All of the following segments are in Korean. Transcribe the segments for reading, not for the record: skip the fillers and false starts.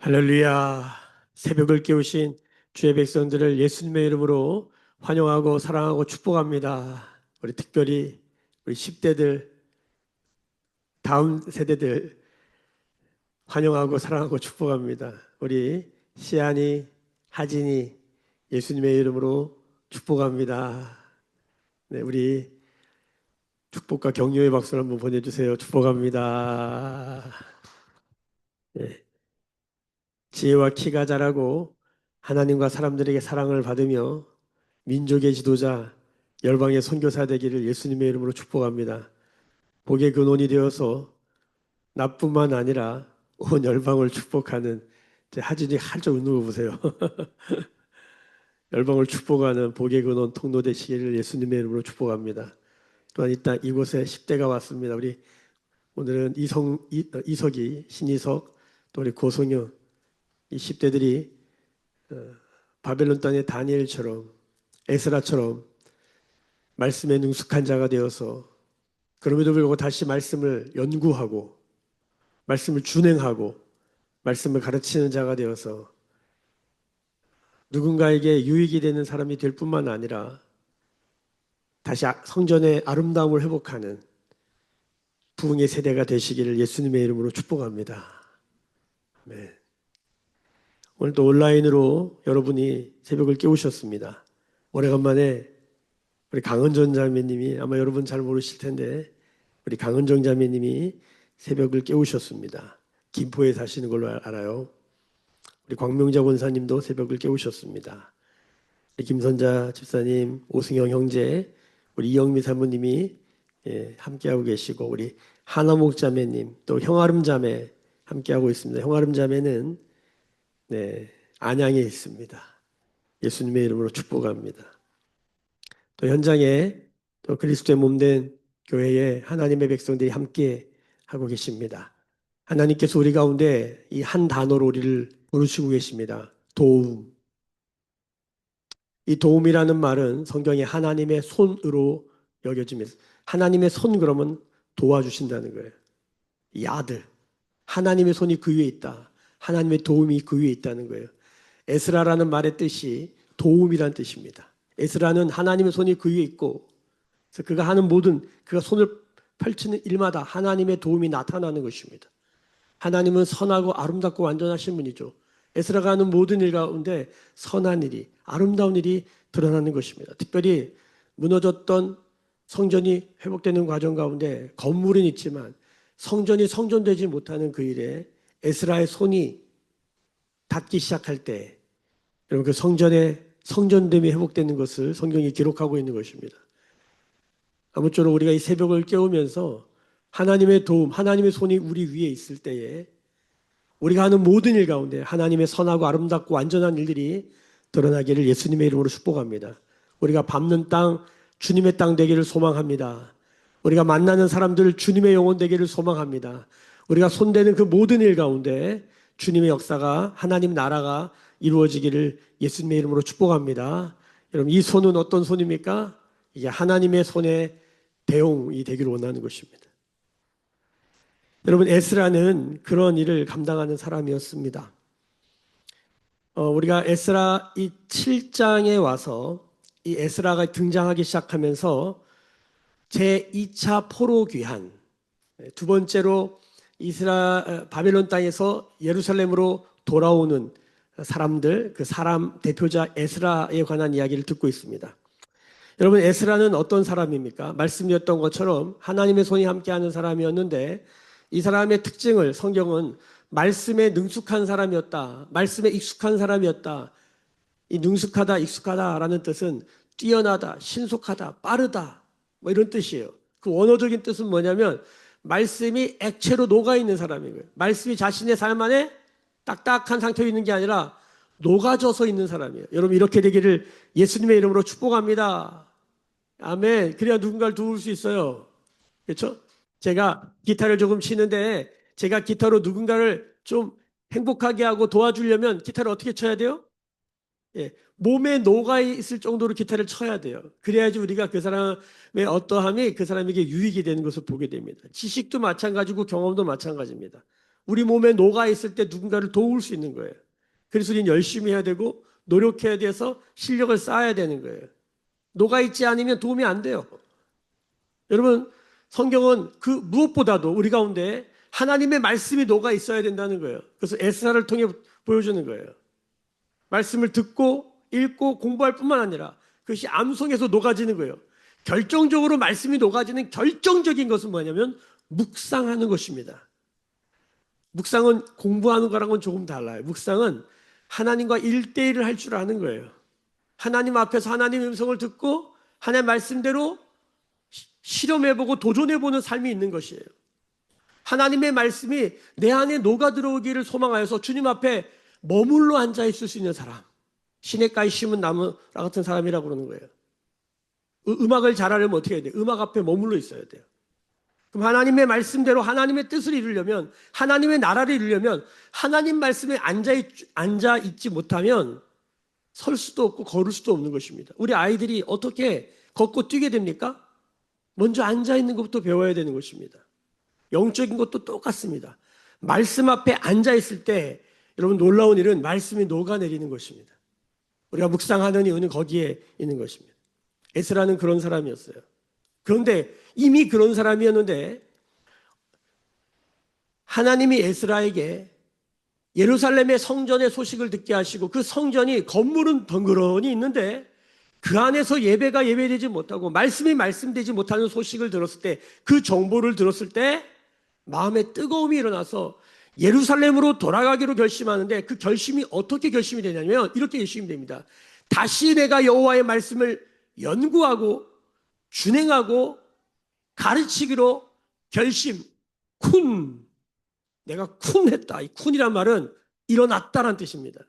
할렐루야. 새벽을 깨우신 주의 백성들을 예수님의 이름으로 환영하고 사랑하고 축복합니다. 우리 특별히 우리 10대들, 다음 세대들 환영하고 사랑하고 축복합니다. 우리 시안이, 하진이 예수님의 이름으로 축복합니다. 네, 우리 축복과 격려의 박수를 한번 보내주세요. 축복합니다. 네, 지혜와 키가 자라고 하나님과 사람들에게 사랑을 받으며 민족의 지도자, 열방의 선교사 되기를 예수님의 이름으로 축복합니다. 복의 근원이 되어서 나뿐만 아니라 온 열방을 축복하는 하진이 한쪽 웃는 거 보세요. 열방을 축복하는 복의 근원 통로 되시기를 예수님의 이름으로 축복합니다. 또한 이곳에 10대가 왔습니다. 우리 오늘은 이석이, 신이석, 또 우리 고성현 이 10대들이 바벨론 땅의 다니엘처럼 에스라처럼 말씀에 능숙한 자가 되어서 그럼에도 불구하고 다시 말씀을 연구하고 말씀을 준행하고 말씀을 가르치는 자가 되어서 누군가에게 유익이 되는 사람이 될 뿐만 아니라 다시 성전의 아름다움을 회복하는 부흥의 세대가 되시기를 예수님의 이름으로 축복합니다. 네. 오늘도 온라인으로 여러분이 새벽을 깨우셨습니다. 오래간만에 우리 강은정 자매님이 아마 여러분 잘 모르실 텐데 우리 강은정 자매님이 새벽을 깨우셨습니다. 김포에 사시는 걸로 알아요. 우리 광명자 권사님도 새벽을 깨우셨습니다. 우리 김선자 집사님, 오승영 형제, 우리 이영미 사모님이 함께하고 계시고 우리 하나목 자매님, 또 형아름 자매 함께하고 있습니다. 형아름 자매는 안양에 있습니다. 예수님의 이름으로 축복합니다. 또 현장에 또 그리스도의 몸된 교회에 하나님의 백성들이 함께 하고 계십니다. 하나님께서 우리 가운데 이 한 단어로 우리를 부르시고 계십니다. 도움. 이 도움이라는 말은 성경에 하나님의 손으로 여겨집니다. 하나님의 손 그러면 도와주신다는 거예요. 이 아들. 하나님의 손이 그 위에 있다. 하나님의 도움이 그 위에 있다는 거예요. 에스라라는 말의 뜻이 도움이란 뜻입니다. 에스라는 하나님의 손이 그 위에 있고 그래서 그가 하는 모든 그가 손을 펼치는 일마다 하나님의 도움이 나타나는 것입니다. 하나님은 선하고 아름답고 완전하신 분이죠. 에스라가 하는 모든 일 가운데 선한 일이 아름다운 일이 드러나는 것입니다. 특별히 무너졌던 성전이 회복되는 과정 가운데 건물은 있지만 성전이 성전되지 못하는 그 일에 에스라의 손이 닿기 시작할 때 여러분 그 성전의 성전됨이 회복되는 것을 성경이 기록하고 있는 것입니다. 아무쪼록 우리가 이 새벽을 깨우면서 하나님의 도움, 하나님의 손이 우리 위에 있을 때에 우리가 하는 모든 일 가운데 하나님의 선하고 아름답고 완전한 일들이 드러나기를 예수님의 이름으로 축복합니다. 우리가 밟는 땅, 주님의 땅 되기를 소망합니다. 우리가 만나는 사람들 주님의 영혼 되기를 소망합니다. 우리가 손대는 그 모든 일 가운데 주님의 역사가 하나님 나라가 이루어지기를 예수님의 이름으로 축복합니다. 여러분 이 손은 어떤 손입니까? 이게 하나님의 손의 대용이 되기를 원하는 것입니다. 여러분 에스라는 그런 일을 감당하는 사람이었습니다. 우리가 에스라 이 7장에 와서 이 에스라가 등장하기 시작하면서 제2차 포로 귀환, 두 번째로 바벨론 땅에서 예루살렘으로 돌아오는 사람들, 그 사람 대표자 에스라에 관한 이야기를 듣고 있습니다. 여러분 에스라는 어떤 사람입니까? 말씀드렸던 것처럼 하나님의 손이 함께하는 사람이었는데 이 사람의 특징을 성경은 말씀에 능숙한 사람이었다. 말씀에 익숙한 사람이었다. 이 능숙하다, 익숙하다라는 뜻은 뛰어나다, 신속하다, 빠르다 뭐 이런 뜻이에요. 그 원어적인 뜻은 뭐냐면 말씀이 액체로 녹아있는 사람인 거예요. 말씀이 자신의 삶 안에 딱딱한 상태에 있는 게 아니라 녹아져서 있는 사람이에요. 여러분 이렇게 되기를 예수님의 이름으로 축복합니다. 아멘. 그래야 누군가를 도울 수 있어요. 그렇죠? 제가 기타를 조금 치는데 제가 기타로 누군가를 좀 행복하게 하고 도와주려면 기타를 어떻게 쳐야 돼요? 몸에 녹아있을 정도로 기타를 쳐야 돼요. 그래야지 우리가 그 사람의 어떠함이 그 사람에게 유익이 되는 것을 보게 됩니다. 지식도 마찬가지고 경험도 마찬가지입니다. 우리 몸에 녹아 있을 때 누군가를 도울 수 있는 거예요. 그래서 우리는 열심히 해야 되고 노력해야 돼서 실력을 쌓아야 되는 거예요. 녹아 있지 않으면 도움이 안 돼요. 여러분, 성경은 그 무엇보다도 우리 가운데 하나님의 말씀이 녹아 있어야 된다는 거예요. 그래서 에스라를 통해 보여주는 거예요. 말씀을 듣고 읽고 공부할 뿐만 아니라 그것이 암송에서 녹아지는 거예요. 결정적으로 말씀이 녹아지는 결정적인 것은 뭐냐면 묵상하는 것입니다. 묵상은 공부하는 거랑은 조금 달라요. 묵상은 하나님과 일대일을 할 줄 아는 거예요. 하나님 앞에서 하나님의 음성을 듣고 하나님 말씀대로 실험해보고 도전해보는 삶이 있는 것이에요. 하나님의 말씀이 내 안에 녹아 들어오기를 소망하여서 주님 앞에 머물러 앉아 있을 수 있는 사람, 시냇가에 심은 나무라 같은 사람이라고 그러는 거예요. 음악을 잘하려면 어떻게 해야 돼요? 음악 앞에 머물러 있어야 돼요. 그럼 하나님의 말씀대로 하나님의 뜻을 이루려면, 하나님의 나라를 이루려면 하나님 말씀에 앉아 있지 못하면 설 수도 없고 걸을 수도 없는 것입니다. 우리 아이들이 어떻게 걷고 뛰게 됩니까? 먼저 앉아 있는 것부터 배워야 되는 것입니다. 영적인 것도 똑같습니다. 말씀 앞에 앉아 있을 때 여러분 놀라운 일은 말씀이 녹아내리는 것입니다. 우리가 묵상하는 이유는 거기에 있는 것입니다. 에스라는 그런 사람이었어요. 그런데 이미 그런 사람이었는데 하나님이 에스라에게 예루살렘의 성전의 소식을 듣게 하시고 그 성전이 건물은 덩그러니 있는데 그 안에서 예배가 예배되지 못하고 말씀이 말씀되지 못하는 소식을 들었을 때 그 정보를 들었을 때 마음에 뜨거움이 일어나서 예루살렘으로 돌아가기로 결심하는데 그 결심이 어떻게 결심이 되냐면 이렇게 결심이 됩니다. 다시 내가 여호와의 말씀을 연구하고 준행하고 가르치기로 결심, 쿤. 내가 쿤했다. 이 쿤이란 말은 일어났다라는 뜻입니다.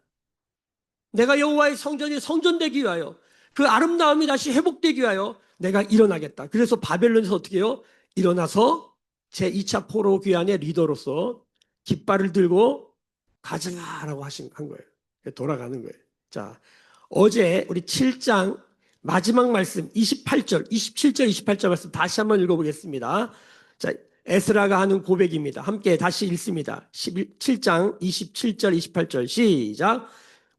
내가 여호와의 성전이 성전되기 위하여 그 아름다움이 다시 회복되기 위하여 내가 일어나겠다. 그래서 바벨론에서 어떻게 해요? 일어나서 제2차 포로 귀환의 리더로서 깃발을 들고 가자라고 한 거예요. 돌아가는 거예요. 자, 어제 우리 7장 마지막 말씀 28절, 27절, 28절 말씀 다시 한번 읽어보겠습니다. 자, 에스라가 하는 고백입니다. 함께 다시 읽습니다. 7장 27절, 28절 시작.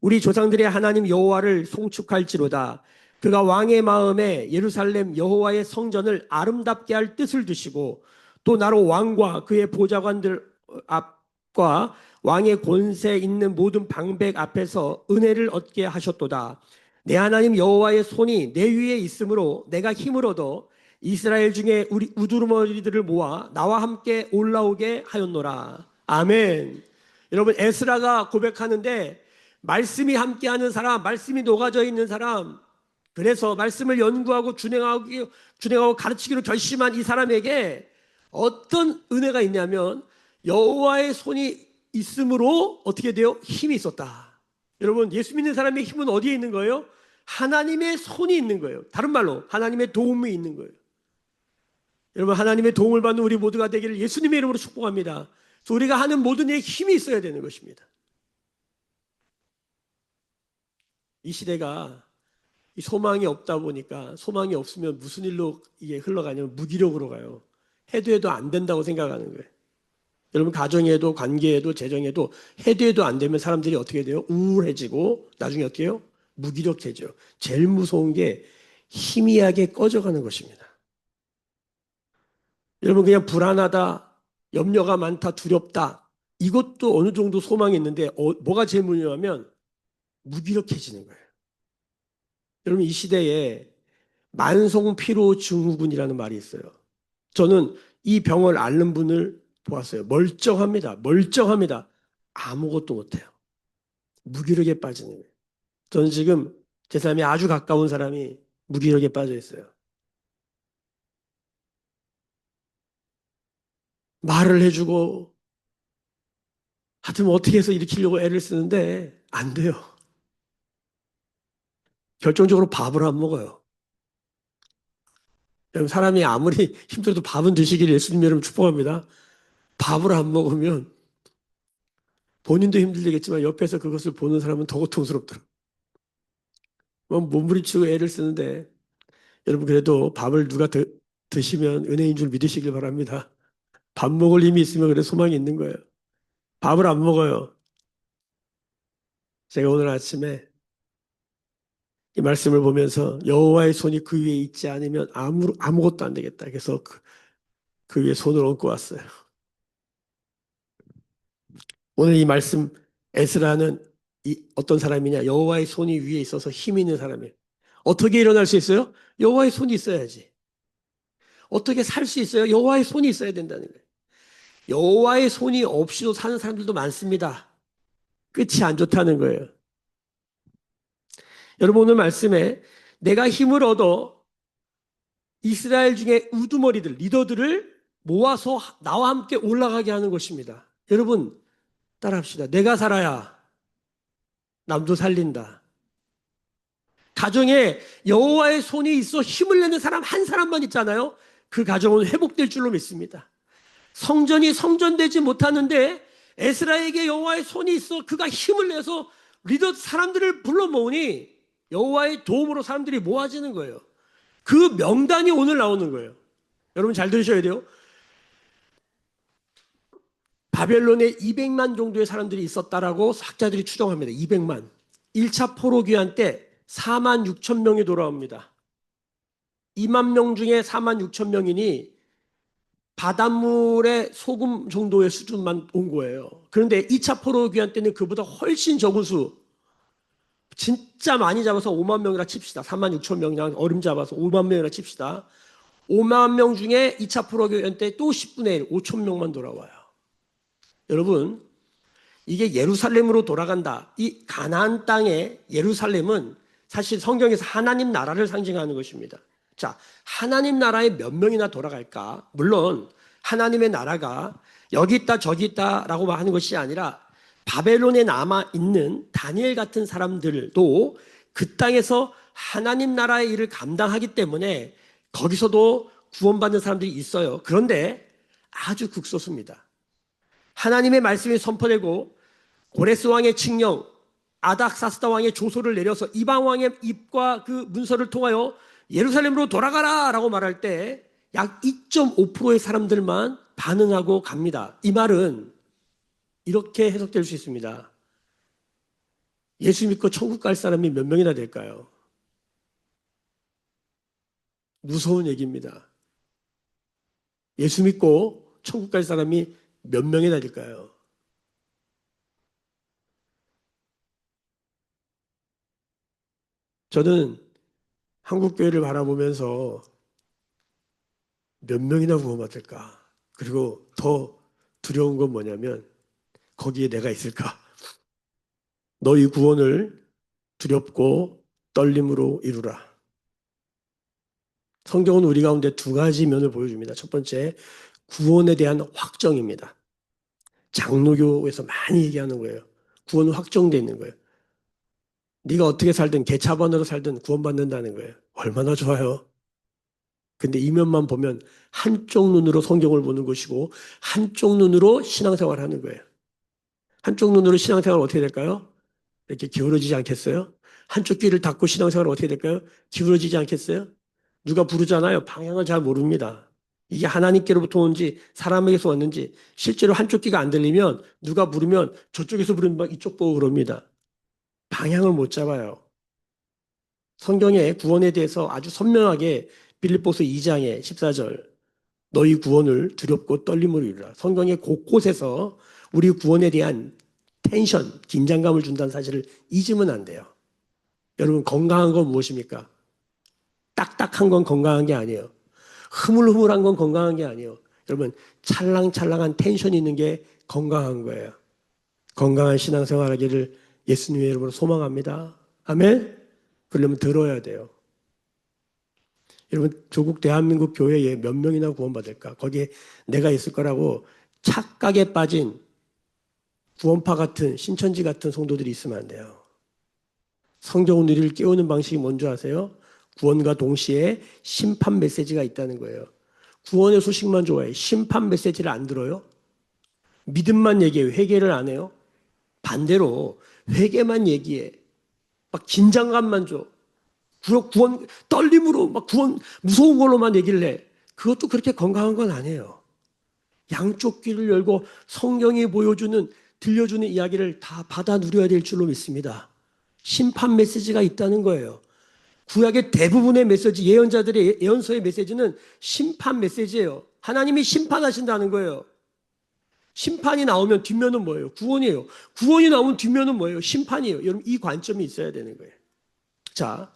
우리 조상들의 하나님 여호와를 송축할지로다. 그가 왕의 마음에 예루살렘 여호와의 성전을 아름답게 할 뜻을 두시고 또 나로 왕과 그의 보좌관들 앞과 왕의 권세 있는 모든 방백 앞에서 은혜를 얻게 하셨도다. 내 하나님 여호와의 손이 내 위에 있으므로 내가 힘을 얻어 이스라엘 중에 우리 우두머리들을 모아 나와 함께 올라오게 하였노라. 아멘. 여러분 에스라가 고백하는데 말씀이 함께하는 사람, 말씀이 녹아져 있는 사람, 그래서 말씀을 연구하고 준행하고 가르치기로 결심한 이 사람에게 어떤 은혜가 있냐면 여호와의 손이 있으므로 어떻게 돼요? 힘이 있었다. 여러분 예수 믿는 사람의 힘은 어디에 있는 거예요? 하나님의 손이 있는 거예요. 다른 말로 하나님의 도움이 있는 거예요. 여러분 하나님의 도움을 받는 우리 모두가 되기를 예수님의 이름으로 축복합니다. 그래서 우리가 하는 모든 일에 힘이 있어야 되는 것입니다. 이 시대가 소망이 없다 보니까 소망이 없으면 무슨 일로 이게 흘러가냐면 무기력으로 가요. 해도 안 된다고 생각하는 거예요. 여러분 가정에도 관계에도 재정에도 해도 안 되면 사람들이 어떻게 돼요? 우울해지고 나중에 어떻게 해요? 무기력해져요. 제일 무서운 게 희미하게 꺼져가는 것입니다. 여러분 그냥 불안하다, 염려가 많다, 두렵다 이것도 어느 정도 소망이 있는데 뭐가 제일 문제냐면 무기력해지는 거예요. 여러분 이 시대에 만성피로 증후군이라는 말이 있어요. 저는 이 병을 앓는 분을 보았어요. 멀쩡합니다. 아무것도 못해요. 무기력에 빠지는 거예요. 저는 지금 제 삶에 아주 가까운 사람이 무기력에 빠져 있어요. 말을 해주고 하여튼 어떻게 해서 일으키려고 애를 쓰는데 안 돼요. 결정적으로 밥을 안 먹어요. 사람이 아무리 힘들어도 밥은 드시길 예수님 여러분 축복합니다. 밥을 안 먹으면 본인도 힘들겠지만 옆에서 그것을 보는 사람은 더 고통스럽더라고요. 몸부림치고 애를 쓰는데 여러분 그래도 밥을 누가 드시면 은혜인 줄 믿으시길 바랍니다. 밥 먹을 힘이 있으면 그래 소망이 있는 거예요. 밥을 안 먹어요. 제가 오늘 아침에 이 말씀을 보면서 여호와의 손이 그 위에 있지 않으면 아무것도 안 되겠다. 그래서 그 위에 손을 얹고 왔어요. 오늘 이 말씀 에스라는 어떤 사람이냐? 여호와의 손이 위에 있어서 힘 있는 사람이에요. 어떻게 일어날 수 있어요? 여호와의 손이 있어야지. 어떻게 살 수 있어요? 여호와의 손이 있어야 된다는 거예요. 여호와의 손이 없이도 사는 사람들도 많습니다. 끝이 안 좋다는 거예요. 여러분 오늘 말씀에 내가 힘을 얻어 이스라엘 중에 우두머리들, 리더들을 모아서 나와 함께 올라가게 하는 것입니다. 여러분 따라합시다. 내가 살아야 남도 살린다. 가정에 여호와의 손이 있어 힘을 내는 사람 한 사람만 있잖아요. 그 가정은 회복될 줄로 믿습니다. 성전이 성전되지 못하는데 에스라에게 여호와의 손이 있어 그가 힘을 내서 리더 사람들을 불러 모으니 여호와의 도움으로 사람들이 모아지는 거예요. 그 명단이 오늘 나오는 거예요. 여러분 잘 들으셔야 돼요. 바벨론에 200만 정도의 사람들이 있었다라고 학자들이 추정합니다. 200만. 1차 포로기한 때 4만 6천 명이 돌아옵니다. 2만 명 중에 4만 6천 명이니 바닷물에 소금 정도의 수준만 온 거예요. 그런데 2차 포로기한 때는 그보다 훨씬 적은 수, 진짜 많이 잡아서 5만 명이라 칩시다. 4만 6천 명이랑 어림 잡아서 5만 명이라 칩시다. 5만 명 중에 2차 포로기한 때 또 10분의 1, 5천 명만 돌아와요. 여러분, 이게 예루살렘으로 돌아간다. 이 가나안 땅의 예루살렘은 사실 성경에서 하나님 나라를 상징하는 것입니다. 자, 하나님 나라에 몇 명이나 돌아갈까? 물론 하나님의 나라가 여기 있다 저기 있다라고 하는 것이 아니라 바벨론에 남아있는 다니엘 같은 사람들도 그 땅에서 하나님 나라의 일을 감당하기 때문에 거기서도 구원받는 사람들이 있어요. 그런데 아주 극소수입니다. 하나님의 말씀이 선포되고 고레스 왕의 칙령, 아닥사스다 왕의 조소를 내려서 이방 왕의 입과 그 문서를 통하여 예루살렘으로 돌아가라 라고 말할 때 약 2.5%의 사람들만 반응하고 갑니다. 이 말은 이렇게 해석될 수 있습니다. 예수 믿고 천국 갈 사람이 몇 명이나 될까요? 무서운 얘기입니다. 예수 믿고 천국 갈 사람이 몇 명이나 될까요? 저는 한국교회를 바라보면서 몇 명이나 구원받을까? 그리고 더 두려운 건 뭐냐면 거기에 내가 있을까? 너희 구원을 두렵고 떨림으로 이루라. 성경은 우리 가운데 두 가지 면을 보여줍니다. 첫 번째, 구원에 대한 확정입니다. 장로교에서 많이 얘기하는 거예요. 구원은 확정되어 있는 거예요. 네가 어떻게 살든 개차반으로 살든 구원받는다는 거예요. 얼마나 좋아요. 근데 이면만 보면 한쪽 눈으로 성경을 보는 것이고 한쪽 눈으로 신앙생활을 하는 거예요. 한쪽 눈으로 신앙생활 어떻게 될까요? 이렇게 기울어지지 않겠어요? 한쪽 귀를 닫고 신앙생활 어떻게 될까요? 기울어지지 않겠어요? 누가 부르잖아요. 방향을 잘 모릅니다. 이게 하나님께로부터 온지 사람에게서 왔는지 실제로 한쪽 귀가 안 들리면 누가 부르면 저쪽에서 부르면 막 이쪽 보고 그럽니다. 방향을 못 잡아요. 성경의 구원에 대해서 아주 선명하게 빌립보서 2장의 14절 너희 구원을 두렵고 떨림으로 이루라. 성경의 곳곳에서 우리 구원에 대한 텐션, 긴장감을 준다는 사실을 잊으면 안 돼요. 여러분 건강한 건 무엇입니까? 딱딱한 건 건강한 게 아니에요. 흐물흐물한 건 건강한 게 아니에요. 여러분 찰랑찰랑한 텐션이 있는 게 건강한 거예요. 건강한 신앙생활 하기를 예수님의 이름으로 소망합니다. 아멘? 그러려면 들어야 돼요. 여러분 조국 대한민국 교회에 몇 명이나 구원받을까? 거기에 내가 있을 거라고 착각에 빠진 구원파 같은 신천지 같은 성도들이 있으면 안 돼요. 성경은 우리를 깨우는 방식이 뭔지 아세요? 구원과 동시에 심판 메시지가 있다는 거예요. 구원의 소식만 좋아해. 심판 메시지를 안 들어요? 믿음만 얘기해요. 회개를 안 해요? 반대로 회개만 얘기해. 막 긴장감만 줘. 구원 떨림으로 막 구원 무서운 걸로만 얘기를 해. 그것도 그렇게 건강한 건 아니에요. 양쪽 귀를 열고 성경이 보여주는 들려주는 이야기를 다 받아 누려야 될 줄로 믿습니다. 심판 메시지가 있다는 거예요. 구약의 대부분의 메시지, 예언자들의 예언서의 메시지는 심판 메시지예요. 하나님이 심판하신다는 거예요. 심판이 나오면 뒷면은 뭐예요? 구원이에요. 구원이 나오면 뒷면은 뭐예요? 심판이에요. 여러분, 이 관점이 있어야 되는 거예요. 자,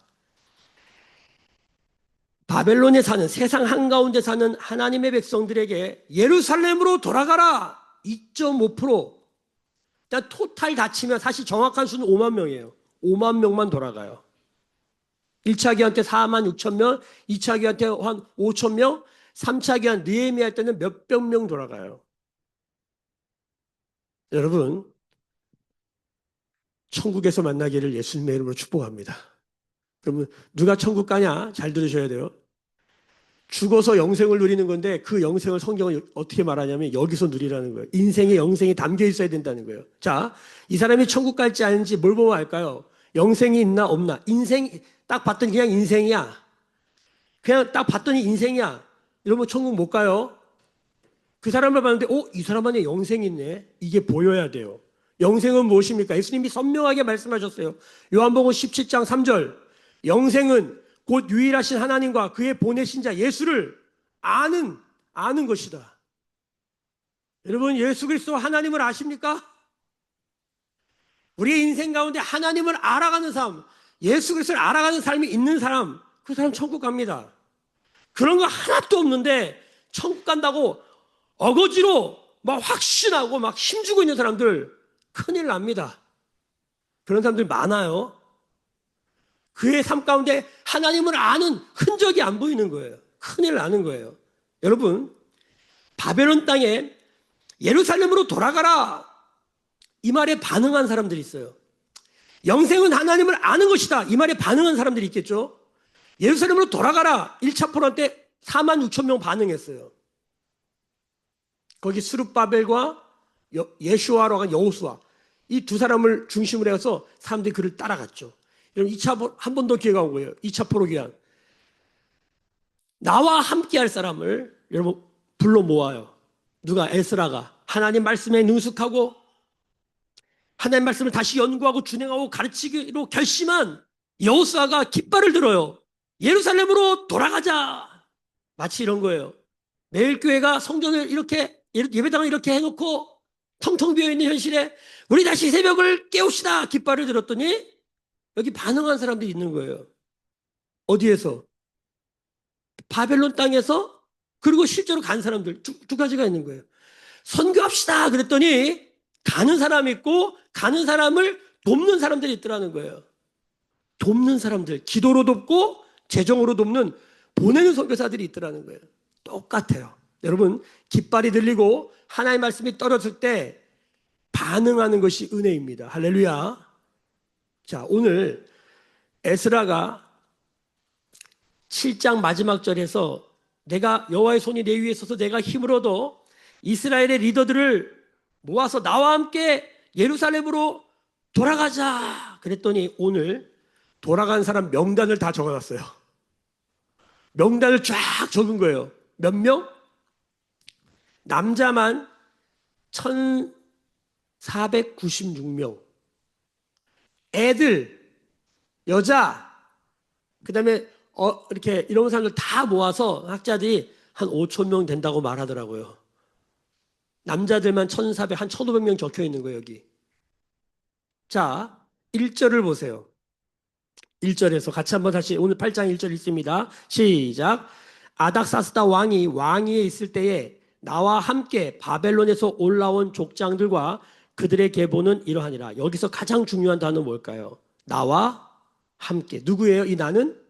바벨론에 사는, 세상 한가운데 사는 하나님의 백성들에게 예루살렘으로 돌아가라! 2.5%. 일단 토탈 다 치면 사실 정확한 수는 5만 명이에요. 5만 명만 돌아가요. 1차 기한 때 4만 6천 명, 2차 기한 때 한 5천 명, 3차 기한 느헤미야 때는 몇백 명 돌아가요. 여러분, 천국에서 만나기를 예수님의 이름으로 축복합니다. 그러면 누가 천국 가냐? 잘 들으셔야 돼요. 죽어서 영생을 누리는 건데 그 영생을 성경은 어떻게 말하냐면 여기서 누리라는 거예요. 인생에 영생이 담겨 있어야 된다는 거예요. 자, 이 사람이 천국 갈지 아닌지 뭘 보면 알까요? 영생이 있나 없나? 인생 딱 봤더니 그냥 인생이야. 그냥 딱 봤더니 인생이야. 이러면 천국 못 가요. 그 사람을 봤는데 이 사람 안에 영생이 있네. 이게 보여야 돼요. 영생은 무엇입니까? 예수님이 선명하게 말씀하셨어요. 요한복음 17장 3절. 영생은 곧 유일하신 하나님과 그의 보내신 자 예수를 아는 것이다. 여러분, 예수 그리스도 하나님을 아십니까? 우리의 인생 가운데 하나님을 알아가는 삶, 예수 그리스도를 알아가는 삶이 있는 사람, 그 사람 천국 갑니다. 그런 거 하나도 없는데 천국 간다고 어거지로 막 확신하고 막 힘주고 있는 사람들 큰일 납니다. 그런 사람들 많아요. 그의 삶 가운데 하나님을 아는 흔적이 안 보이는 거예요. 큰일 나는 거예요. 여러분, 바벨론 땅에 예루살렘으로 돌아가라, 이 말에 반응한 사람들이 있어요. 영생은 하나님을 아는 것이다, 이 말에 반응한 사람들이 있겠죠. 예루살렘으로 돌아가라 1차 포럼 때 4만 6천 명 반응했어요. 거기 스룹바벨과 예슈아로 간 여호수아, 이 두 사람을 중심으로 해서 사람들이 그를 따라갔죠. 여러분, 2차 한 번 더 기회가 온 거예요. 2차 포로 기한. 나와 함께 할 사람을 여러분 불러 모아요. 누가? 에스라가 하나님 말씀에 능숙하고 하나님 말씀을 다시 연구하고 준행하고 가르치기로 결심한 여호수아가 깃발을 들어요. 예루살렘으로 돌아가자. 마치 이런 거예요. 매일 교회가 성전을 이렇게, 예배당을 이렇게 해놓고 텅텅 비어있는 현실에 우리 다시 새벽을 깨웁시다, 깃발을 들었더니 여기 반응한 사람들이 있는 거예요. 어디에서? 바벨론 땅에서, 그리고 실제로 간 사람들 두 가지가 있는 거예요. 선교합시다 그랬더니 가는 사람이 있고 가는 사람을 돕는 사람들이 있더라는 거예요. 돕는 사람들, 기도로 돕고 재정으로 돕는 보내는 선교사들이 있더라는 거예요. 똑같아요. 여러분, 깃발이 들리고 하나님의 말씀이 떨어질 때 반응하는 것이 은혜입니다. 할렐루야. 자, 오늘 에스라가 7장 마지막 절에서 내가 여호와의 손이 내 위에 있어서 내가 힘을 얻어 이스라엘의 리더들을 모아서 나와 함께 예루살렘으로 돌아가자 그랬더니 오늘 돌아간 사람 명단을 다 적어놨어요. 명단을 쫙 적은 거예요. 몇 명? 남자만 1496명, 애들, 여자, 그 다음에 이렇게 이런 사람들 다 모아서 학자들이 한 5천 명 된다고 말하더라고요. 남자들만 1,400, 한 1,500명 적혀 있는 거예요, 여기. 자, 1절을 보세요. 1절에서 같이 한번 다시, 오늘 8장 1절 읽습니다. 시작. 아닥사스다 왕이 왕위에 있을 때에 나와 함께 바벨론에서 올라온 족장들과 그들의 계보는 이러하니라. 여기서 가장 중요한 단어는 뭘까요? 나와 함께. 누구예요? 이 나는?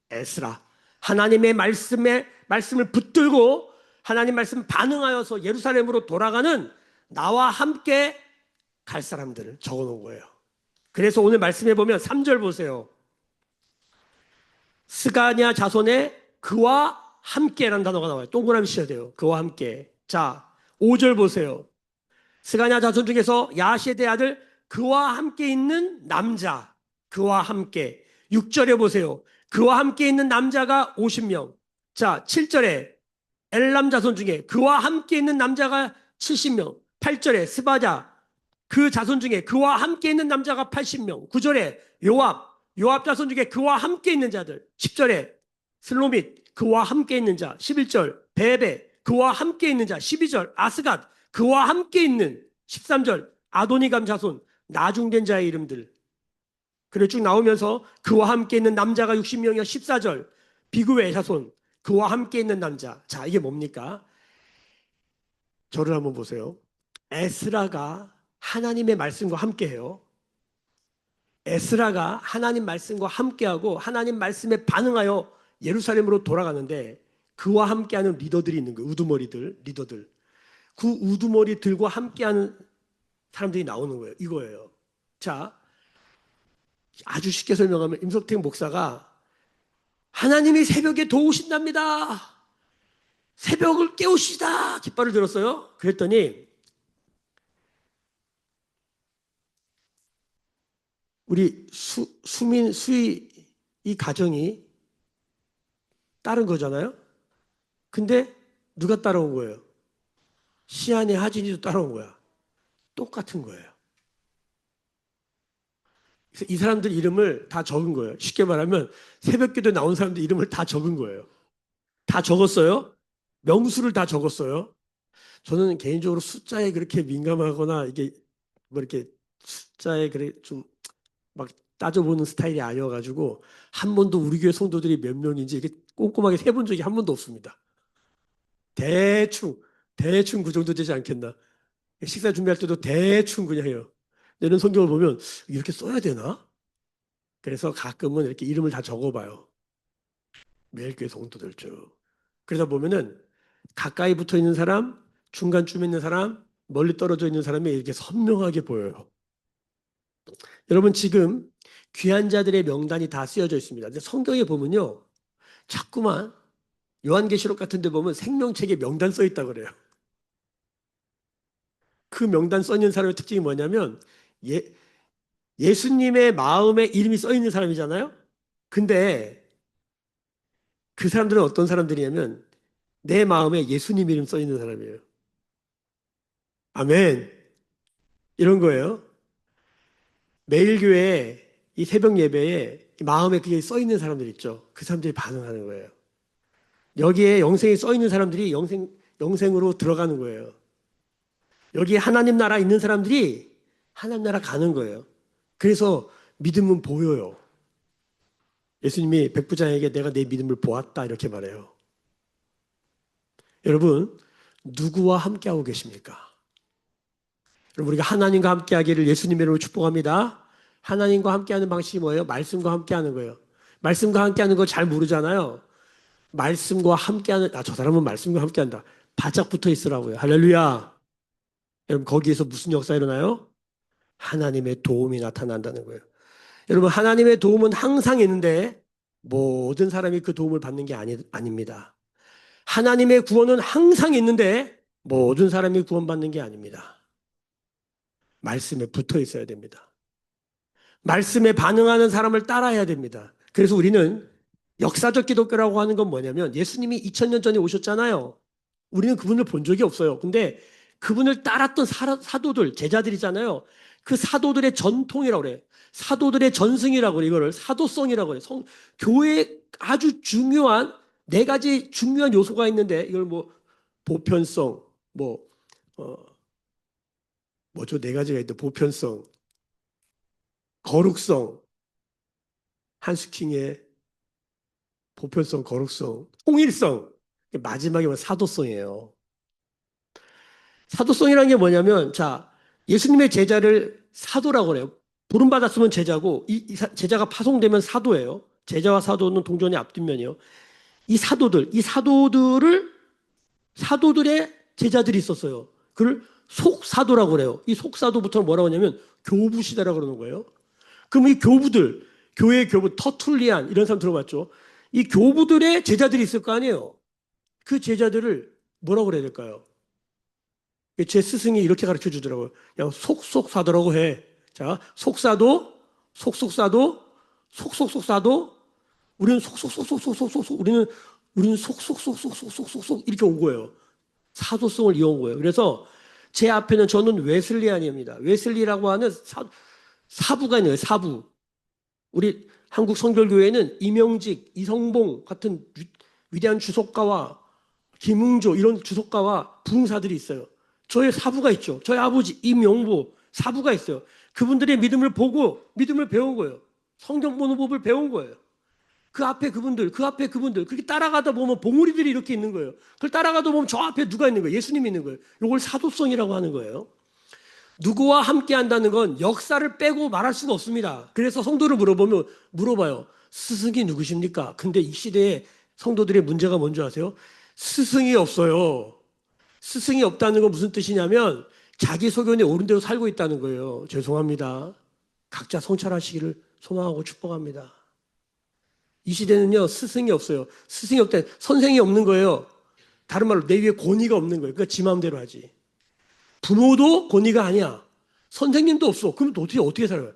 에스라. 하나님의 말씀을 붙들고 하나님 말씀 반응하여서 예루살렘으로 돌아가는 나와 함께 갈 사람들을 적어놓은 거예요. 그래서 오늘 말씀해 보면 3절 보세요. 스가냐 자손의 그와 함께라는 단어가 나와요. 동그라미 치셔야 돼요. 그와 함께. 자, 5절 보세요. 스가냐 자손 중에서 야시의 아들 그와 함께 있는 남자, 그와 함께. 6절에 보세요. 그와 함께 있는 남자가 50명. 자, 7절에 엘람 자손 중에 그와 함께 있는 남자가 70명. 8절에 스바자 그 자손 중에 그와 함께 있는 남자가 80명. 9절에 요압 자손 중에 그와 함께 있는 자들. 10절에 슬로밋 그와 함께 있는 자. 11절 베베 그와 함께 있는 자. 12절 아스갓 그와 함께 있는. 13절 아도니감 자손 나중된 자의 이름들. 그래 쭉 나오면서 그와 함께 있는 남자가 60명이야. 14절 비그웨 자손 그와 함께 있는 남자. 자, 이게 뭡니까? 저를 한번 보세요. 에스라가 하나님의 말씀과 함께해요. 에스라가 하나님 말씀과 함께하고 하나님 말씀에 반응하여 예루살렘으로 돌아가는데 그와 함께하는 리더들이 있는 거예요. 리더들. 그 우두머리들과 함께하는 사람들이 나오는 거예요. 이거예요. 자, 아주 쉽게 설명하면 임석택 목사가 하나님이 새벽에 도우신답니다. 새벽을 깨우시다 깃발을 들었어요. 그랬더니 우리 수민 수희 이 가정이 따른 거잖아요. 근데 누가 따라온 거예요? 시안의 하진이도 따라온 거야. 똑같은 거예요. 그래서 이 사람들 이름을 다 적은 거예요. 쉽게 말하면 새벽기도에 나온 사람들 이름을 다 적은 거예요. 다 적었어요. 명수를 다 적었어요. 저는 개인적으로 숫자에 그렇게 민감하거나 이게 뭐 이렇게 숫자에 그래 좀 막 따져보는 스타일이 아니어가지고 한 번도 우리 교회 성도들이 몇 명인지 이렇게 꼼꼼하게 세본 적이 한 번도 없습니다. 대충 그 정도 되지 않겠나. 식사 준비할 때도 대충 그냥 해요. 이런 성경을 보면 이렇게 써야 되나? 그래서 가끔은 이렇게 이름을 다 적어봐요. 매일교회 성도들 쭉. 그러다 보면은 가까이 붙어 있는 사람, 중간쯤에 있는 사람, 멀리 떨어져 있는 사람이 이렇게 선명하게 보여요. 여러분 지금 귀한 자들의 명단이 다 쓰여져 있습니다. 근데 성경에 보면요. 자꾸만 요한계시록 같은 데 보면 생명책에 명단 써 있다고 그래요. 그 명단 써 있는 사람의 특징이 뭐냐면 예수님의 마음에 이름이 써 있는 사람이잖아요. 근데 그 사람들은 어떤 사람들이냐면 내 마음에 예수님 이름 써 있는 사람이에요. 아멘. 이런 거예요. 매일 교회에 이 새벽 예배에 마음에 그게 써 있는 사람들 있죠. 그 사람들이 반응하는 거예요. 여기에 영생이 써 있는 사람들이 영생으로 들어가는 거예요. 여기에 하나님 나라 있는 사람들이 하나님 나라 가는 거예요. 그래서 믿음은 보여요. 예수님이 백부장에게 내가 내 믿음을 보았다 이렇게 말해요. 여러분 누구와 함께하고 계십니까? 여러분 우리가 하나님과 함께하기를 예수님의 이름으로 축복합니다. 하나님과 함께하는 방식이 뭐예요? 말씀과 함께하는 거예요. 말씀과 함께하는 거 잘 모르잖아요. 말씀과 함께하는 저 사람은 말씀과 함께한다. 바짝 붙어 있으라고요. 할렐루야. 여러분 거기에서 무슨 역사 일어나요? 하나님의 도움이 나타난다는 거예요. 여러분 하나님의 도움은 항상 있는데 모든 사람이 그 도움을 받는 게 아닙니다. 하나님의 구원은 항상 있는데 모든 사람이 구원받는 게 아닙니다. 말씀에 붙어 있어야 됩니다. 말씀에 반응하는 사람을 따라야 됩니다. 그래서 우리는 역사적 기독교라고 하는 건 뭐냐면 예수님이 2000년 전에 오셨잖아요. 우리는 그분을 본 적이 없어요. 근데 그분을 따랐던 사도들, 제자들이잖아요. 그 사도들의 전통이라고 그래요. 사도들의 전승이라고 그래요. 이거를 사도성이라고 그래요. 교회에 아주 중요한 네 가지 중요한 요소가 있는데 이걸 뭐 보편성, 뭐죠? 네 가지가 있는데 보편성, 거룩성, 한스킹의 보편성, 거룩성, 통일성. 마지막에 뭐 사도성이에요. 사도성이라는 게 뭐냐면 예수님의 제자를 사도라고 그래요. 부름받았으면 제자고 이 제자가 파송되면 사도예요. 제자와 사도는 동전의 앞뒷면이에요. 이 사도들의 제자들이 있었어요. 그걸 속사도라고 그래요. 이 속사도부터는 뭐라고 하냐면 교부시대라고 그러는 거예요. 그럼 이 교부들, 교회 교부, 터툴리안 이런 사람 들어봤죠? 이 교부들의 제자들이 있을 거 아니에요. 그 제자들을 뭐라고 그래야 될까요? 제 스승이 이렇게 가르쳐 주더라고요. 그냥 속속사도라고 해. 자, 속사도, 속속사도, 속속속사도, 우리는 속속속속속속속, 우리는 속속속속속속속 이렇게 온 거예요. 사도성을 이어온 거예요. 그래서 제 앞에는 저는 웨슬리안입니다. 웨슬리라고 하는 사부가 있네요. 사부. 우리 한국 성결교회는 이명직, 이성봉 같은 위대한 주석가와 김응조 이런 주석가와 부흥사들이 있어요. 저의 사부가 있죠. 저희 아버지 임용보 사부가 있어요. 그분들의 믿음을 보고 믿음을 배운 거예요. 성경 보는 법을 배운 거예요. 그 앞에 그분들, 그 앞에 그분들 그렇게 따라가다 보면 봉우리들이 이렇게 있는 거예요. 그걸 따라가다 보면 저 앞에 누가 있는 거예요? 예수님이 있는 거예요. 이걸 사도성이라고 하는 거예요. 누구와 함께 한다는 건 역사를 빼고 말할 수가 없습니다. 그래서 성도를 물어봐요. 스승이 누구십니까? 근데 이 시대에 성도들의 문제가 뭔지 아세요? 스승이 없어요. 스승이 없다는 건 무슨 뜻이냐면 자기 소견에 옳은 대로 살고 있다는 거예요. 죄송합니다. 각자 성찰하시기를 소망하고 축복합니다. 이 시대는요, 스승이 없어요. 스승이 없다. 선생이 없는 거예요. 다른 말로 내 위에 권위가 없는 거예요. 그러니까 지 마음대로 하지. 부모도 권위가 아니야. 선생님도 없어. 그럼 또 어떻게 살아요?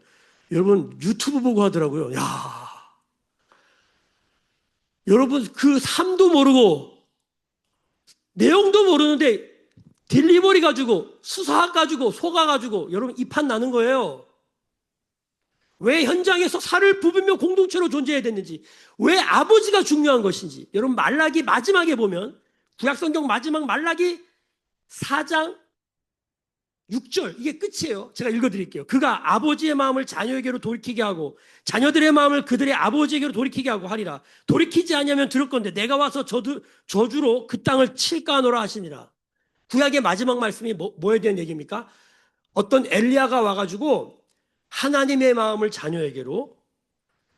여러분 유튜브 보고 하더라고요. 야, 여러분 그 삶도 모르고 내용도 모르는데 딜리버리 가지고 수사학 가지고 속아 가지고 여러분 이판 나는 거예요. 왜 현장에서 살을 부비며 공동체로 존재해야 됐는지, 왜 아버지가 중요한 것인지. 여러분 말라기 마지막에 보면 구약성경 마지막 말라기 4장 6절 이게 끝이에요. 제가 읽어드릴게요. 그가 아버지의 마음을 자녀에게로 돌이키게 하고 자녀들의 마음을 그들의 아버지에게로 돌이키게 하고 하리라. 돌이키지 아니하면 들을 건데 내가 와서 저주로 그 땅을 칠까 하노라 하시니라. 구약의 마지막 말씀이 뭐에 대한 얘기입니까? 어떤 엘리야가 와가지고 하나님의 마음을 자녀에게로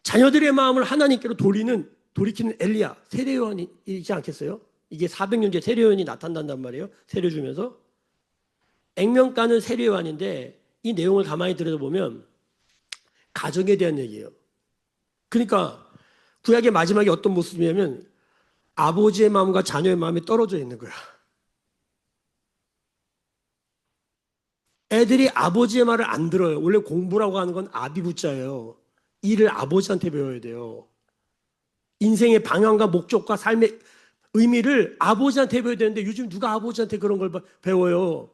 자녀들의 마음을 하나님께로 돌이키는 엘리야 세례요한이지 않겠어요? 이게 400년째 세례요한이 나타난단 말이에요. 세례 주면서 액면가는 세례요한인데 이 내용을 가만히 들여다보면 가정에 대한 얘기예요. 그러니까 구약의 마지막에 어떤 모습이냐면 아버지의 마음과 자녀의 마음이 떨어져 있는 거야. 애들이 아버지의 말을 안 들어요. 원래 공부라고 하는 건 아비부자예요. 일을 아버지한테 배워야 돼요. 인생의 방향과 목적과 삶의 의미를 아버지한테 배워야 되는데 요즘 누가 아버지한테 그런 걸 배워요?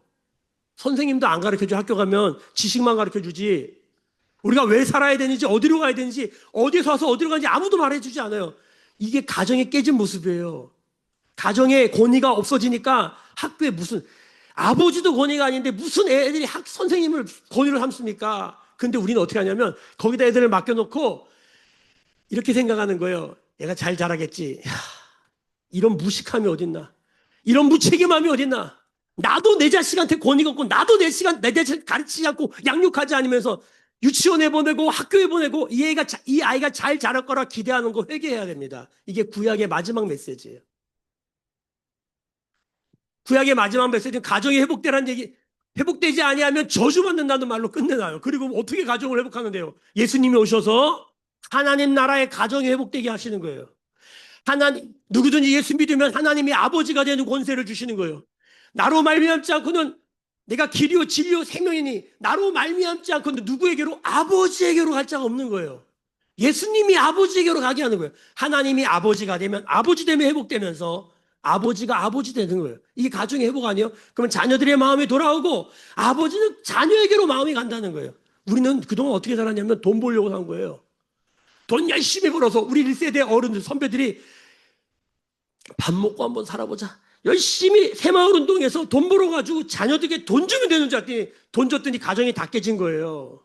선생님도 안 가르쳐줘. 학교 가면 지식만 가르쳐주지. 우리가 왜 살아야 되는지, 어디로 가야 되는지, 어디에서 와서 어디로 가는지 아무도 말해주지 않아요. 이게 가정의 깨진 모습이에요. 가정의 권위가 없어지니까 학교에 무슨 아버지도 권위가 아닌데 무슨 애들이 선생님을 권위를 삼습니까? 근데 우리는 어떻게 하냐면 거기다 애들을 맡겨놓고 이렇게 생각하는 거예요. 얘가 잘 자라겠지. 이런 무식함이 어딨나? 이런 무책임함이 어딨나? 나도 내 자식한테 권위가 없고 나도 내 자식 가르치지 않고 양육하지 않으면서 유치원에 보내고 학교에 보내고 이 아이가 잘 자랄 거라 기대하는 거 회개해야 됩니다. 이게 구약의 마지막 메시지예요. 구약의 마지막 메시지는 가정이 회복되라는 얘기, 회복되지 아니하면 저주받는다는 말로 끝내놔요. 그리고 어떻게 가정을 회복하는데요? 예수님이 오셔서 하나님 나라의 가정이 회복되게 하시는 거예요. 누구든지 예수 믿으면 하나님이 아버지가 되는 권세를 주시는 거예요. 나로 말미암지 않고는 내가 길이요 진리요 생명이니 나로 말미암지 않고는 누구에게로? 아버지에게로 갈 자가 없는 거예요. 예수님이 아버지에게로 가게 하는 거예요. 하나님이 아버지가 되면 아버지 되면 회복되면서 아버지가 아버지 되는 거예요. 이게 가정의 회복 아니에요? 그러면 자녀들의 마음이 돌아오고 아버지는 자녀에게로 마음이 간다는 거예요. 우리는 그동안 어떻게 살았냐면 돈 벌려고 산 거예요. 돈 열심히 벌어서 우리 1세대 어른들 선배들이 밥 먹고 한번 살아보자. 열심히 새마을운동에서 돈 벌어가지고 자녀들에게 돈 주면 되는 줄 알았더니 돈 줬더니 가정이 다 깨진 거예요.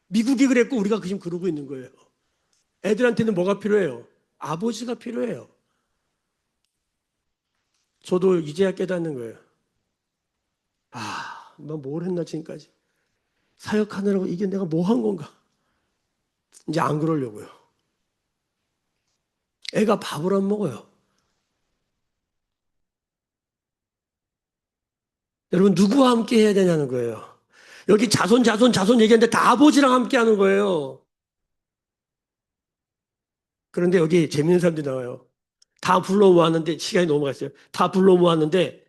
미국이 그랬고 우리가 지금 그러고 있는 거예요. 애들한테는 뭐가 필요해요? 아버지가 필요해요. 저도 이제야 깨닫는 거예요. 나 뭘 했나 지금까지. 사역하느라고 이게 내가 뭐 한 건가. 이제 안 그러려고요. 애가 밥을 안 먹어요. 여러분 누구와 함께 해야 되냐는 거예요. 여기 자손 얘기하는데 다 아버지랑 함께 하는 거예요. 그런데 여기 재밌는 사람들이 나와요. 다 불러 모았는데 시간이 넘어갔어요. 다 불러 모았는데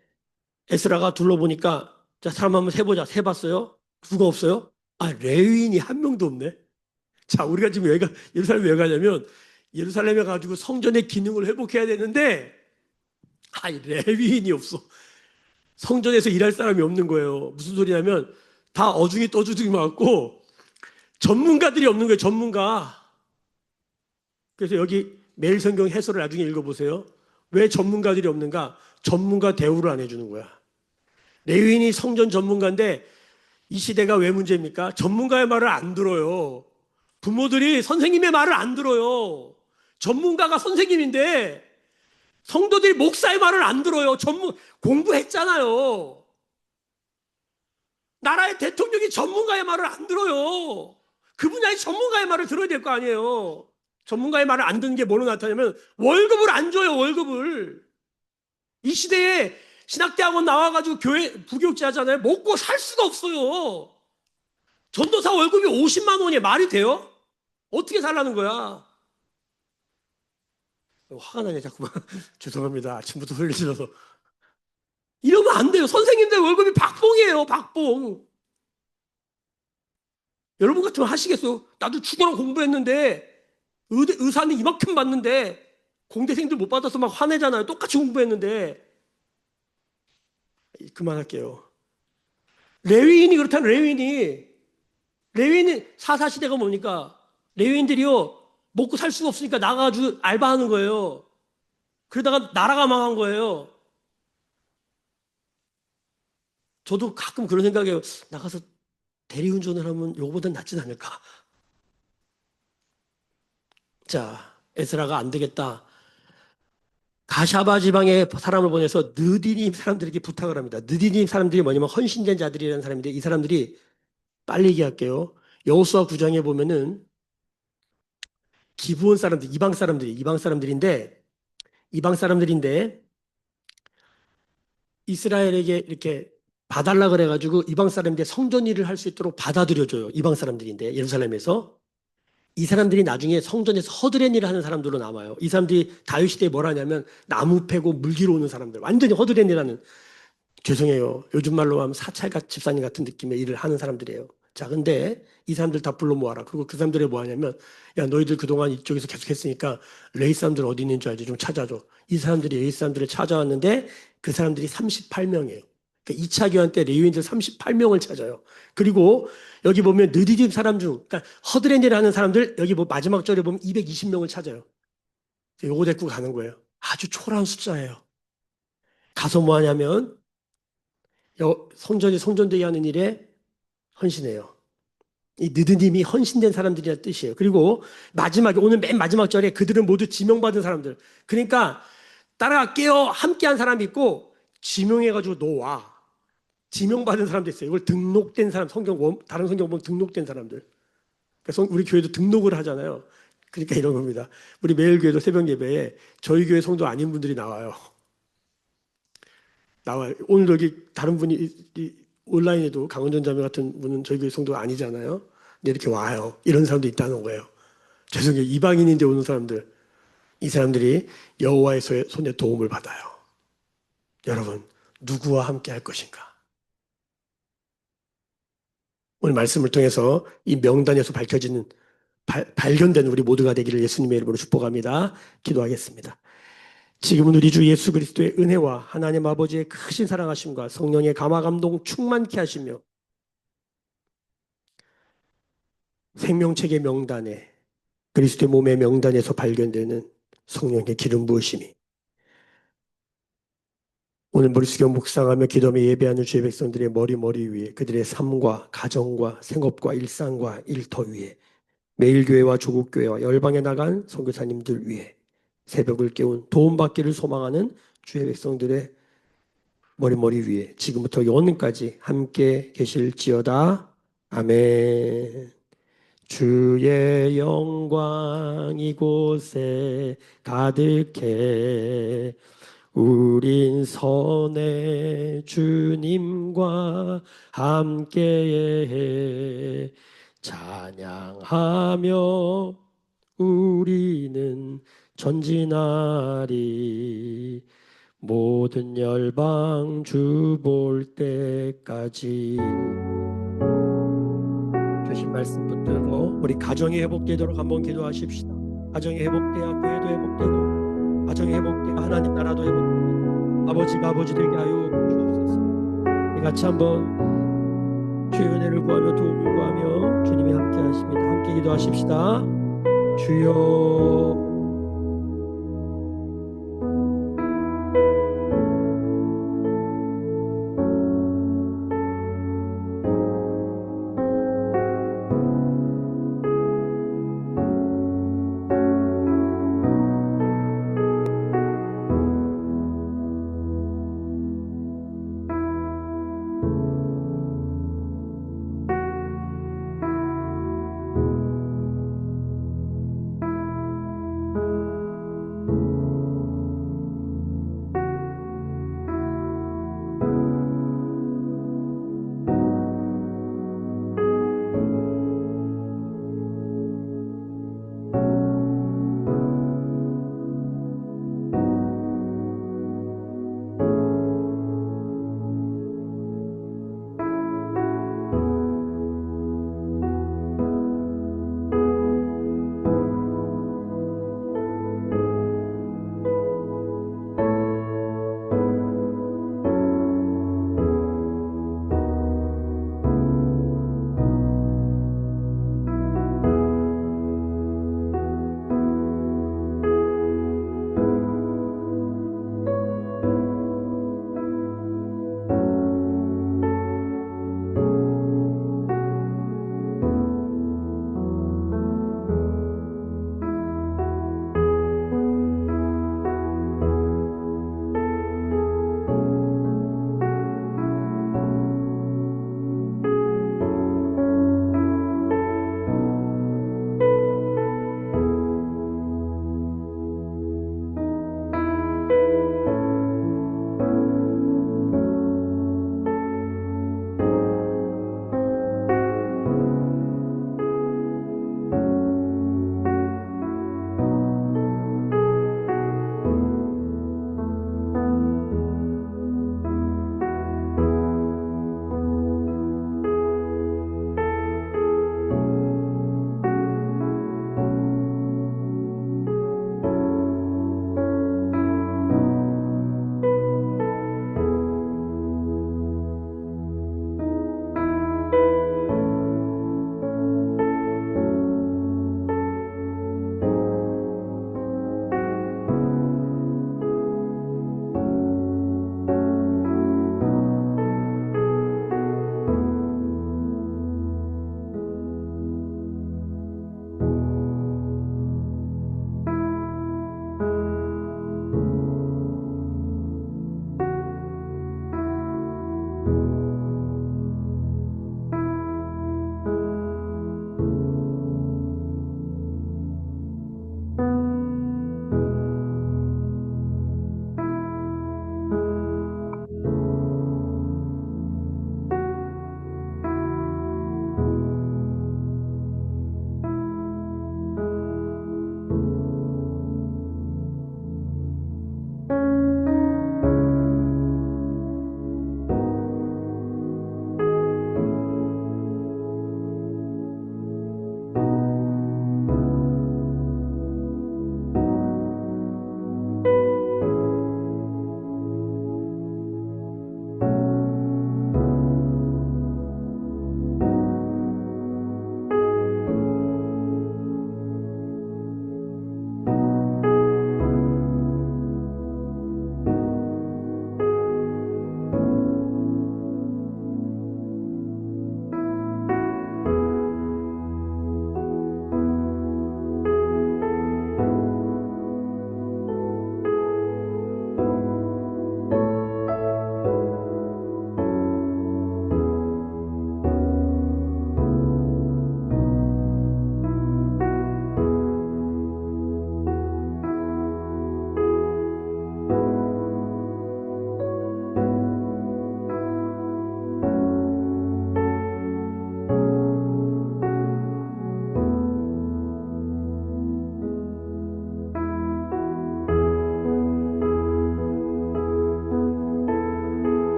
에스라가 둘러보니까 자 사람 한번 세보자. 세봤어요. 누가 없어요? 레위인이 한 명도 없네. 자 우리가 지금 예루살렘에 왜 가냐면 예루살렘에 가지고 성전의 기능을 회복해야 되는데 레위인이 없어. 성전에서 일할 사람이 없는 거예요. 무슨 소리냐면 다 어중이 떠주둥이 맞고 전문가들이 없는 거예요. 전문가. 그래서 여기 매일 성경 해설을 나중에 읽어보세요. 왜 전문가들이 없는가? 전문가 대우를 안 해주는 거야. 레위인이 성전 전문가인데 이 시대가 왜 문제입니까? 전문가의 말을 안 들어요. 부모들이 선생님의 말을 안 들어요. 전문가가 선생님인데 성도들이 목사의 말을 안 들어요. 공부했잖아요. 나라의 대통령이 전문가의 말을 안 들어요. 그 분야의 전문가의 말을 들어야 될 거 아니에요. 전문가의 말을 안 듣는 게 뭐로 나타나면 월급을 안 줘요. 월급을. 이 시대에 신학대학원 나와가지고 교회 부교육제 하잖아요. 먹고 살 수가 없어요. 전도사 월급이 50만 원이 말이 돼요? 어떻게 살라는 거야? 화가 나네 자꾸만. 죄송합니다. 아침부터 소리를 질러서. 이러면 안 돼요. 선생님들 월급이 박봉이에요. 박봉. 여러분 같으면 하시겠어요? 나도 죽어라 공부했는데 의사는 이만큼 받는데 공대생들 못 받아서 막 화내잖아요. 똑같이 공부했는데. 그만할게요. 레위인이 그렇다면 레위인이 사사시대가 뭡니까? 레위인들이요 먹고 살 수가 없으니까 나가가지고 알바하는 거예요. 그러다가 나라가 망한 거예요. 저도 가끔 그런 생각해요. 나가서 대리운전을 하면 요거보다 낫진 않을까? 자, 에스라가 안 되겠다. 가샤바 지방에 사람을 보내서 느디님 사람들에게 부탁을 합니다. 느디님 사람들이 뭐냐면 헌신된 자들이라는 사람인데 이 사람들이 빨리 얘기할게요. 여호수아 9장에 보면은 기브온 사람들, 이방 사람들인데 이스라엘에게 이렇게 봐달라 그래가지고 이방 사람들이 성전 일을 할 수 있도록 받아들여줘요. 이방 사람들인데 예루살렘에서 이 사람들이 나중에 성전에서 허드렛 일을 하는 사람들로 남아요. 이 사람들이 다윗 시대에 뭘 하냐면 나무 패고 물기로 오는 사람들, 완전히 허드렛 일하는, 죄송해요. 요즘 말로 하면 사찰가 집사님 같은 느낌의 일을 하는 사람들이에요. 자, 근데 이 사람들 다 불러 모아라. 그리고 그 사람들이 뭐 하냐면, 야, 너희들 그동안 이쪽에서 계속 했으니까 레이 사람들 어디 있는 줄 알지? 좀 찾아줘. 이 사람들이 레이 사람들을 찾아왔는데 그 사람들이 38명이에요. 그러니까 2차 교환 때 레위인들 38명을 찾아요. 그리고 여기 보면 느디딤 사람 중, 그러니까 허드렛일 하는 사람들, 여기 뭐 마지막 절에 보면 220명을 찾아요. 요거 데리고 가는 거예요. 아주 초라한 숫자예요. 가서 뭐 하냐면, 성전이 성전되게 하는 일에 헌신해요. 이 느드님이 헌신된 사람들이라는 뜻이에요. 그리고 마지막에, 오늘 맨 마지막 절에 그들은 모두 지명받은 사람들. 그러니까 따라갈게요. 함께한 사람이 있고 지명해가지고 너 와. 지명받은 사람도 있어요. 이걸 등록된 사람, 다른 성경 보면 등록된 사람들. 그러니까 우리 교회도 등록을 하잖아요. 그러니까 이런 겁니다. 우리 매일 교회도 새벽 예배에 저희 교회 성도 아닌 분들이 나와요. 오늘 여기 다른 분이 온라인에도 강원전 자매 같은 분은 저희 교회 성도가 아니잖아요. 근데 이렇게 와요. 이런 사람도 있다는 거예요. 죄송해요. 이방인인데 오는 사람들. 이 사람들이 여호와의 손에 도움을 받아요. 여러분, 누구와 함께 할 것인가? 오늘 말씀을 통해서 이 명단에서 발견된 우리 모두가 되기를 예수님의 이름으로 축복합니다. 기도하겠습니다. 지금은 우리 주 예수 그리스도의 은혜와 하나님 아버지의 크신 사랑하심과 성령의 감화 감동 충만케 하시며 생명책의 명단에, 그리스도의 몸의 명단에서 발견되는 성령의 기름 부으심이 오늘 머릿속에 묵상하며 기도하며 예배하는 주의 백성들의 머리 위에, 그들의 삶과 가정과 생업과 일상과 일터 위에, 매일교회와 조국교회와 열방에 나간 선교사님들 위에 새벽을 깨운 도움받기를 소망하는 주의 백성들의 머리 위에 지금부터 영원까지 함께 계실지어다. 아멘. 주의 영광 이곳에 가득해 우린 선의 주님과 함께해 찬양하며 우리는 전진하리 모든 열방 주 볼 때까지. 주신 말씀 붙들고 우리 가정이 회복되도록 한번 기도하십시다. 가정이 회복돼야 교회도 회복되고 가정이 회복돼야 하나님 나라도 회복됩니다. 아버지가 아버지 되게 하여 주옵소서. 같이 한번 주의 은혜를 구하며 도움을 구하며 주님이 함께 하십니다. 함께 기도하십시다. 주여